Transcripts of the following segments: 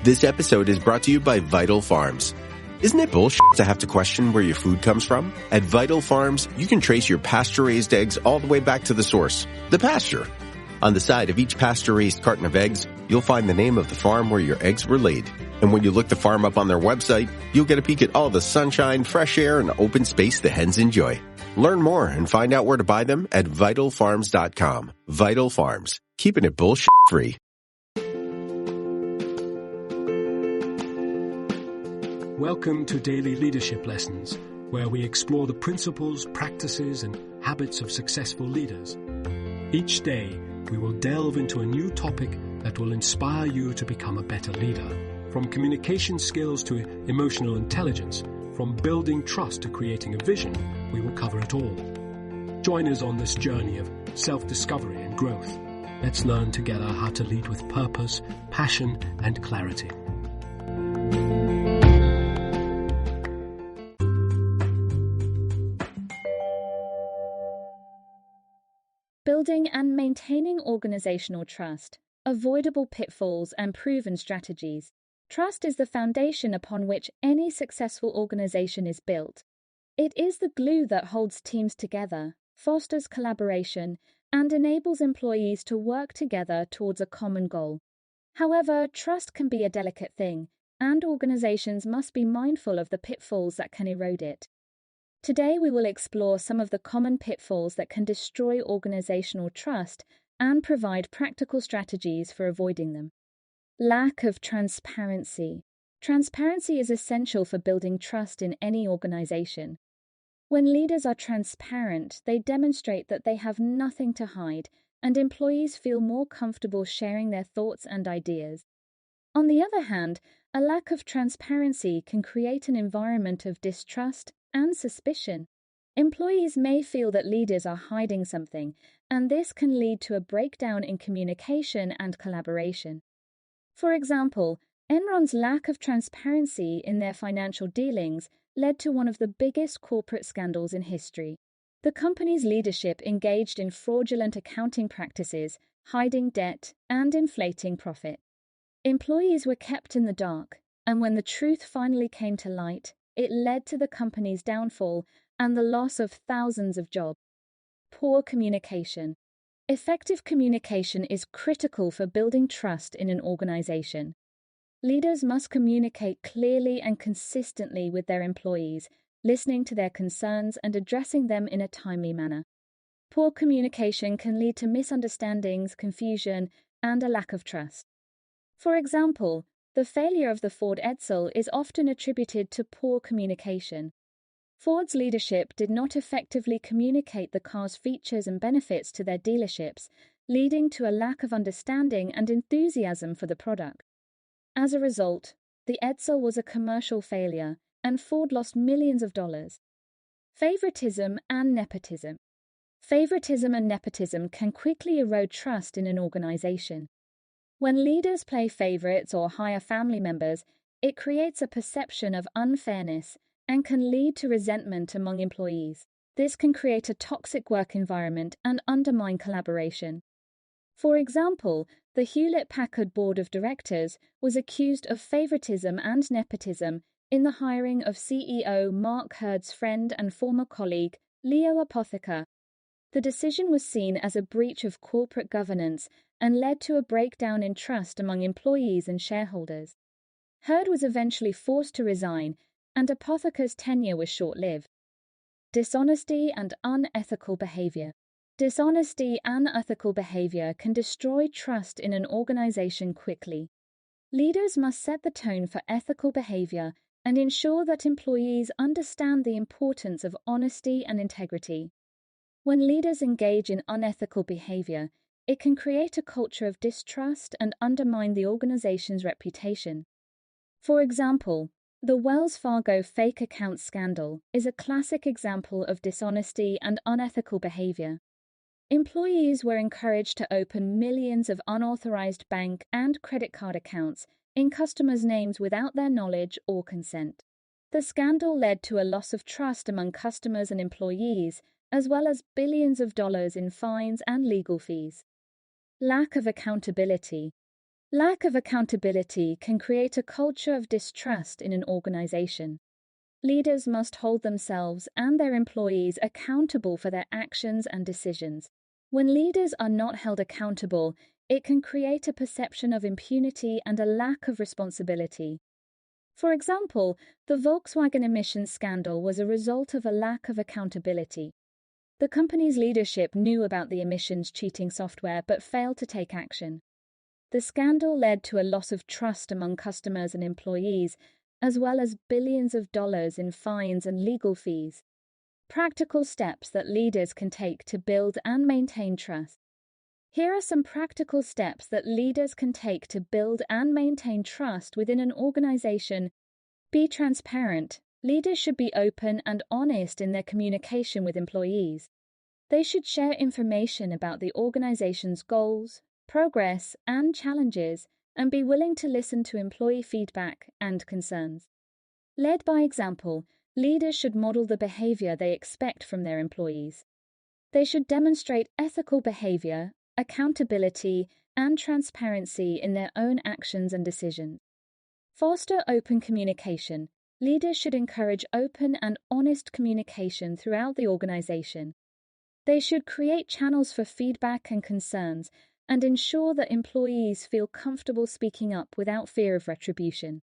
This episode is brought to you by Vital Farms. Isn't it bullshit to have to question where your food comes from? At Vital Farms, you can trace your pasture-raised eggs all the way back to the source, the pasture. On the side of each pasture-raised carton of eggs, you'll find the name of the farm where your eggs were laid. And when you look the farm up on their website, you'll get a peek at all the sunshine, fresh air, and open space the hens enjoy. Learn more and find out where to buy them at vitalfarms.com. Vital Farms, keeping it bullshit-free. Welcome to Daily Leadership Lessons, where we explore the principles, practices, and habits of successful leaders. Each day, we will delve into a new topic that will inspire you to become a better leader. From communication skills to emotional intelligence, from building trust to creating a vision, we will cover it all. Join us on this journey of self-discovery and growth. Let's learn together how to lead with purpose, passion, and clarity. Building and maintaining organizational trust, avoidable pitfalls and proven strategies. Trust is the foundation upon which any successful organization is built. It is the glue that holds teams together, fosters collaboration, and enables employees to work together towards a common goal. However, trust can be a delicate thing, and organizations must be mindful of the pitfalls that can erode it. Today we will explore some of the common pitfalls that can destroy organizational trust and provide practical strategies for avoiding them. Lack of transparency. Transparency is essential for building trust in any organization. When leaders are transparent, they demonstrate that they have nothing to hide, and employees feel more comfortable sharing their thoughts and ideas. On the other hand, a lack of transparency can create an environment of distrust and suspicion. Employees may feel that leaders are hiding something, and this can lead to a breakdown in communication and collaboration. For example, Enron's lack of transparency in their financial dealings led to one of the biggest corporate scandals in history. The company's leadership engaged in fraudulent accounting practices, hiding debt, and inflating profit. Employees were kept in the dark, and when the truth finally came to light, it led to the company's downfall and the loss of thousands of jobs. Poor communication. Effective communication is critical for building trust in an organization. Leaders must communicate clearly and consistently with their employees, listening to their concerns and addressing them in a timely manner. Poor communication can lead to misunderstandings, confusion, and a lack of trust. For example, the failure of the Ford Edsel is often attributed to poor communication. Ford's leadership did not effectively communicate the car's features and benefits to their dealerships, leading to a lack of understanding and enthusiasm for the product. As a result, the Edsel was a commercial failure, and Ford lost millions of dollars. Favoritism and nepotism. Favoritism and nepotism can quickly erode trust in an organization. When leaders play favorites or hire family members, it creates a perception of unfairness and can lead to resentment among employees. This can create a toxic work environment and undermine collaboration. For example, the Hewlett-Packard Board of Directors was accused of favoritism and nepotism in the hiring of CEO Mark Hurd's friend and former colleague, Leo Apotheker. The decision was seen as a breach of corporate governance and led to a breakdown in trust among employees and shareholders. Hurd was eventually forced to resign, and Apotheker's tenure was short-lived. Dishonesty and unethical behavior. Dishonesty and unethical behavior can destroy trust in an organization quickly. Leaders must set the tone for ethical behavior and ensure that employees understand the importance of honesty and integrity. When leaders engage in unethical behavior, it can create a culture of distrust and undermine the organization's reputation. For example, the Wells Fargo fake account scandal is a classic example of dishonesty and unethical behavior. Employees were encouraged to open millions of unauthorized bank and credit card accounts in customers' names without their knowledge or consent. The scandal led to a loss of trust among customers and employees, as well as billions of dollars in fines and legal fees. Lack of accountability. Lack of accountability can create a culture of distrust in an organization. Leaders must hold themselves and their employees accountable for their actions and decisions. When leaders are not held accountable, it can create a perception of impunity and a lack of responsibility. For example, the Volkswagen emissions scandal was a result of a lack of accountability. The company's leadership knew about the emissions cheating software but failed to take action. The scandal led to a loss of trust among customers and employees, as well as billions of dollars in fines and legal fees. Practical steps that leaders can take to build and maintain trust. Here are some practical steps that leaders can take to build and maintain trust within an organization. Be transparent. Leaders should be open and honest in their communication with employees. They should share information about the organization's goals, progress, and challenges, and be willing to listen to employee feedback and concerns. Led by example, leaders should model the behavior they expect from their employees. They should demonstrate ethical behavior, accountability, and transparency in their own actions and decisions. Foster open communication. Leaders should encourage open and honest communication throughout the organization. They should create channels for feedback and concerns and ensure that employees feel comfortable speaking up without fear of retribution.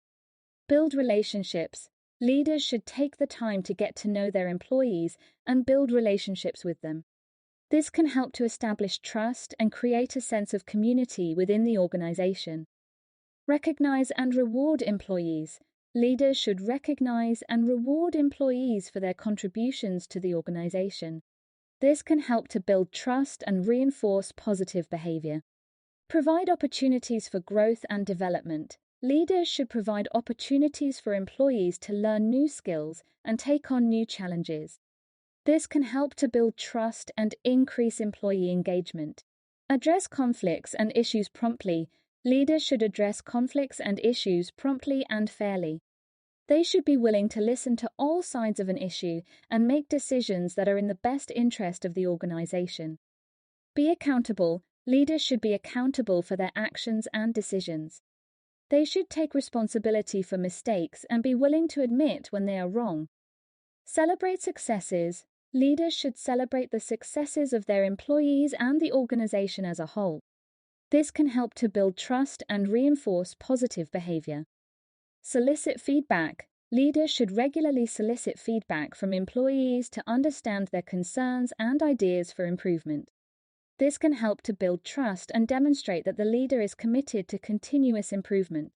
Build relationships. Leaders should take the time to get to know their employees and build relationships with them. This can help to establish trust and create a sense of community within the organization. Recognize and reward employees. Leaders should recognize and reward employees for their contributions to the organization. This can help to build trust and reinforce positive behavior. Provide opportunities for growth and development. Leaders should provide opportunities for employees to learn new skills and take on new challenges. This can help to build trust and increase employee engagement. Address conflicts and issues promptly. Leaders should address conflicts and issues promptly and fairly. They should be willing to listen to all sides of an issue and make decisions that are in the best interest of the organization. Be accountable. Leaders should be accountable for their actions and decisions. They should take responsibility for mistakes and be willing to admit when they are wrong. Celebrate successes. Leaders should celebrate the successes of their employees and the organization as a whole. This can help to build trust and reinforce positive behavior. Solicit feedback. Leaders should regularly solicit feedback from employees to understand their concerns and ideas for improvement. This can help to build trust and demonstrate that the leader is committed to continuous improvement.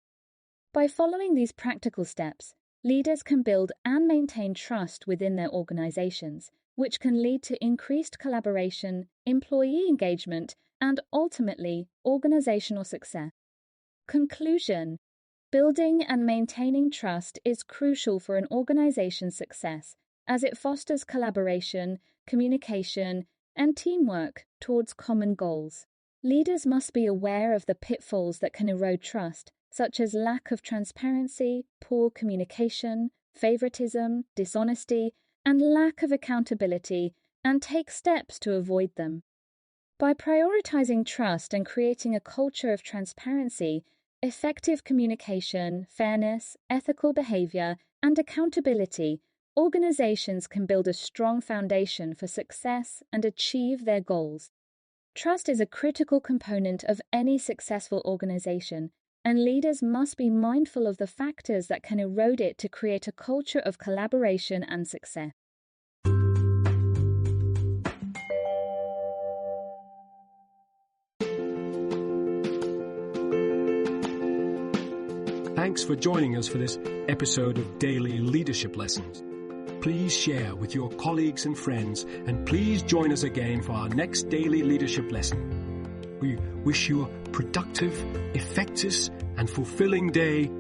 By following these practical steps, leaders can build and maintain trust within their organizations, which can lead to increased collaboration, employee engagement, and ultimately, organizational success. Conclusion: building and maintaining trust is crucial for an organization's success, as it fosters collaboration, communication, and teamwork towards common goals. Leaders must be aware of the pitfalls that can erode trust, such as lack of transparency, poor communication, favoritism, dishonesty, and lack of accountability, and take steps to avoid them. By prioritizing trust and creating a culture of transparency, effective communication, fairness, ethical behavior, and accountability, organizations can build a strong foundation for success and achieve their goals. Trust is a critical component of any successful organization, and leaders must be mindful of the factors that can erode it to create a culture of collaboration and success. Thanks for joining us for this episode of Daily Leadership Lessons. Please share with your colleagues and friends, and please join us again for our next Daily Leadership Lesson. We wish you a productive, effective, and fulfilling day